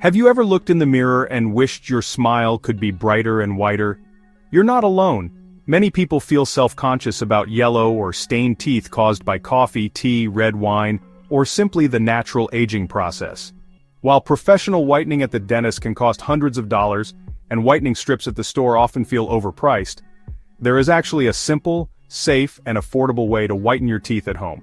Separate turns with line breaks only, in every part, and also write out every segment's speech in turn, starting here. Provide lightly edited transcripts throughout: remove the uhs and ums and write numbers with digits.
Have you ever looked in the mirror and wished your smile could be brighter and whiter? You're not alone. Many people feel self-conscious about yellow or stained teeth caused by coffee, tea, red wine, or simply the natural aging process. While professional whitening at the dentist can cost hundreds of dollars, and whitening strips at the store often feel overpriced, there is actually a simple, safe, and affordable way to whiten your teeth at home.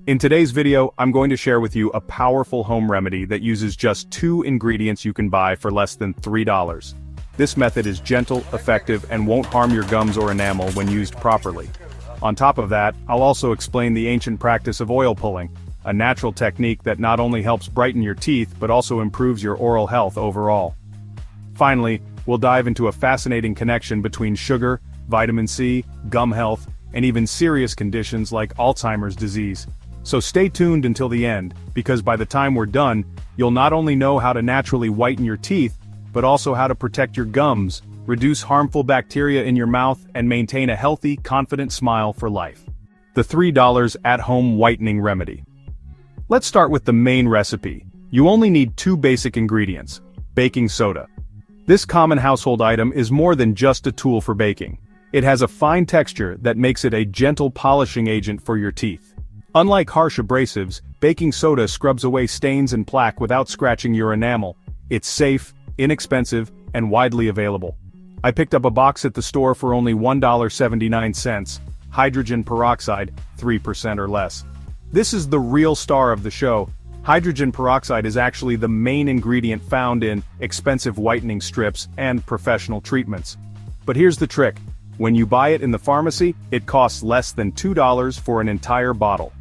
In today's video, I'm going to share with you a powerful home remedy that uses just 2 ingredients you can buy for less than $3. This method is gentle, effective, and won't harm your gums or enamel when used properly. On top of that, I'll also explain the ancient practice of oil pulling, a natural technique that not only helps brighten your teeth but also improves your oral health overall. Finally, we'll dive into a fascinating connection between sugar, vitamin C, gum health, and even serious conditions like Alzheimer's disease. So stay tuned until the end, because by the time we're done, you'll not only know how to naturally whiten your teeth, but also how to protect your gums, reduce harmful bacteria in your mouth, and maintain a healthy, confident smile for life. The $3 at-home whitening remedy. Let's start with the main recipe. You only need 2 basic ingredients: baking soda. This common household item is more than just a tool for baking. It has a fine texture that makes it a gentle polishing agent for your teeth. Unlike harsh abrasives, baking soda scrubs away stains and plaque without scratching your enamel. It's safe, inexpensive, and widely available. I picked up a box at the store for only $1.79, hydrogen peroxide, 3% or less. This is the real star of the show. Hydrogen peroxide is actually the main ingredient found in expensive whitening strips and professional treatments. But here's the trick. When you buy it in the pharmacy, it costs less than $2 for an entire bottle.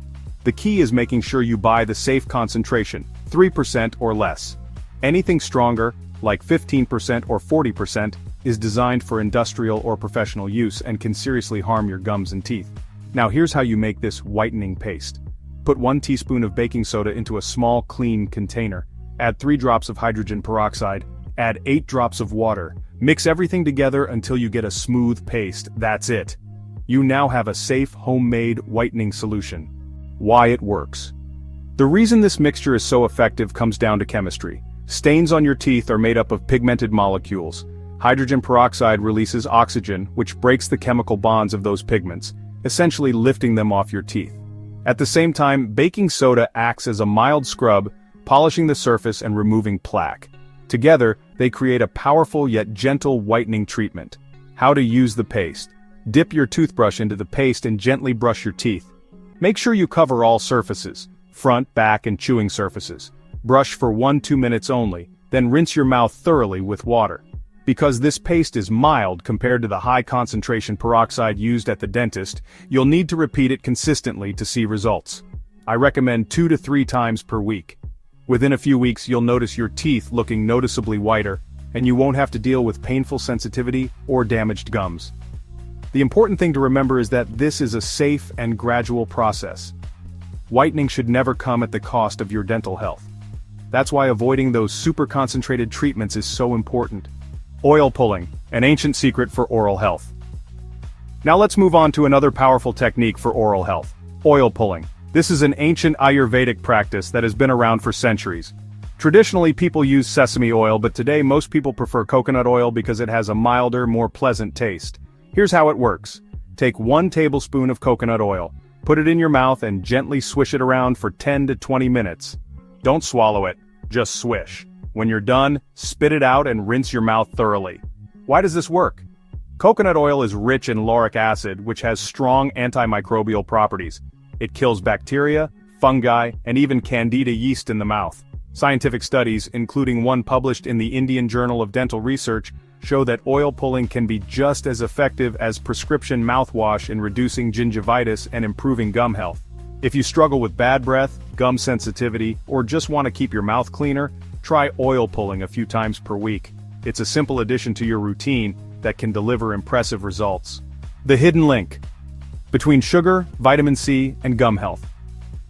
The key is making sure you buy the safe concentration, 3% or less. Anything stronger, like 15% or 40%, is designed for industrial or professional use and can seriously harm your gums and teeth. Now here's how you make this whitening paste. Put 1 teaspoon of baking soda into a small, clean container. Add 3 drops of hydrogen peroxide. Add 8 drops of water. Mix everything together until you get a smooth paste. That's it. You now have a safe, homemade whitening solution. Why it works. The reason this mixture is so effective comes down to chemistry. Stains on your teeth are made up of pigmented molecules. Hydrogen peroxide releases oxygen, which breaks the chemical bonds of those pigments, essentially lifting them off your teeth. At the same time, baking soda acts as a mild scrub, polishing the surface and removing plaque. Together, they create a powerful yet gentle whitening treatment. How to use the paste. Dip your toothbrush into the paste and gently brush your teeth. Make sure you cover all surfaces, front, back, and chewing surfaces. Brush for 1-2 minutes only, then rinse your mouth thoroughly with water. Because this paste is mild compared to the high concentration peroxide used at the dentist, you'll need to repeat it consistently to see results. I recommend 2 to 3 times per week. Within a few weeks you'll notice your teeth looking noticeably whiter, and you won't have to deal with painful sensitivity or damaged gums. The important thing to remember is that this is a safe and gradual process. Whitening should never come at the cost of your dental health. That's why avoiding those super concentrated treatments is so important. Oil pulling, an ancient secret for oral health. Now let's move on to another powerful technique for oral health. Oil pulling. This is an ancient Ayurvedic practice that has been around for centuries. Traditionally, people use sesame oil, but today most people prefer coconut oil because it has a milder, more pleasant taste. Here's how it works. Take 1 tablespoon of coconut oil, put it in your mouth and gently swish it around for 10 to 20 minutes. Don't swallow it, just swish. When you're done, spit it out and rinse your mouth thoroughly. Why does this work? Coconut oil is rich in lauric acid, which has strong antimicrobial properties. It kills bacteria, fungi, and even candida yeast in the mouth. Scientific studies, including one published in the Indian Journal of Dental Research, show that oil pulling can be just as effective as prescription mouthwash in reducing gingivitis and improving gum health. If you struggle with bad breath, gum sensitivity, or just want to keep your mouth cleaner, try oil pulling a few times per week. It's a simple addition to your routine that can deliver impressive results. The hidden link between sugar, vitamin C, and gum health.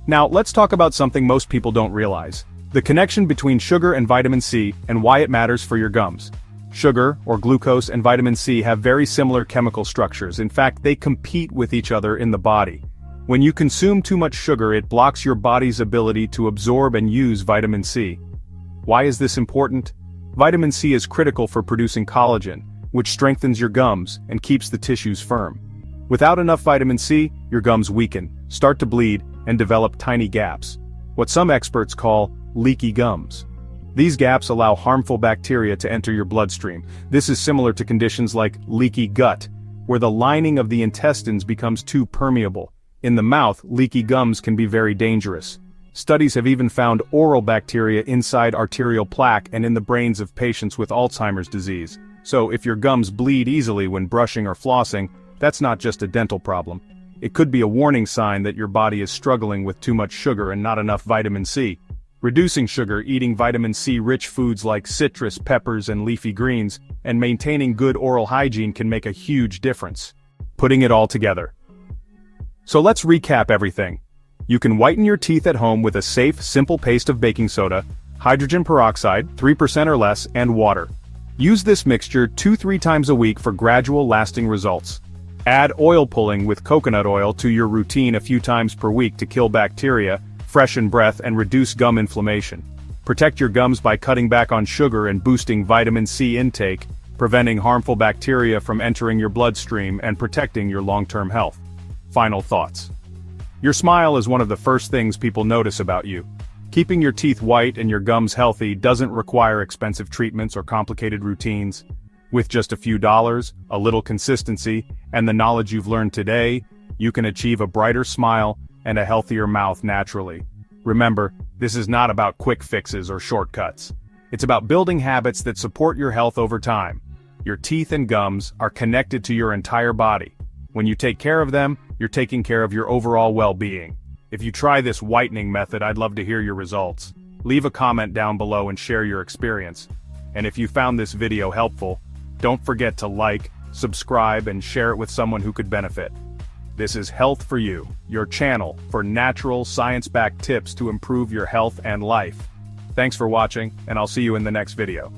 Now, let's talk about something most people don't realize: the connection between sugar and vitamin C and why it matters for your gums. Sugar, or glucose, and vitamin C have very similar chemical structures. In fact, they compete with each other in the body. When you consume too much sugar, it blocks your body's ability to absorb and use vitamin C. Why is this important? Vitamin C is critical for producing collagen, which strengthens your gums and keeps the tissues firm. Without enough vitamin C, your gums weaken, start to bleed, and develop tiny gaps, what some experts call leaky gums. These gaps allow harmful bacteria to enter your bloodstream. This is similar to conditions like leaky gut, where the lining of the intestines becomes too permeable. In the mouth, leaky gums can be very dangerous. Studies have even found oral bacteria inside arterial plaque and in the brains of patients with Alzheimer's disease. So if your gums bleed easily when brushing or flossing, that's not just a dental problem. It could be a warning sign that your body is struggling with too much sugar and not enough vitamin C. Reducing sugar, eating vitamin C-rich foods like citrus, peppers, and leafy greens, and maintaining good oral hygiene can make a huge difference. Putting it all together. So let's recap everything. You can whiten your teeth at home with a safe, simple paste of baking soda, hydrogen peroxide, 3% or less, and water. Use this mixture 2-3 times a week for gradual, lasting results. Add oil pulling with coconut oil to your routine a few times per week to kill bacteria, freshen breath, and reduce gum inflammation. Protect your gums by cutting back on sugar and boosting vitamin C intake, preventing harmful bacteria from entering your bloodstream and protecting your long-term health. Final thoughts. Your smile is one of the first things people notice about you. Keeping your teeth white and your gums healthy doesn't require expensive treatments or complicated routines. With just a few dollars, a little consistency, and the knowledge you've learned today, you can achieve a brighter smile and a healthier mouth naturally. Remember, this is not about quick fixes or shortcuts. It's about building habits that support your health over time. Your teeth and gums are connected to your entire body. When you take care of them, you're taking care of your overall well-being. If you try this whitening method, I'd love to hear your results. Leave a comment down below and share your experience. And if you found this video helpful, don't forget to like, subscribe, and share it with someone who could benefit. This is Health for You, your channel for natural, science-backed tips to improve your health and life. Thanks for watching, and I'll see you in the next video.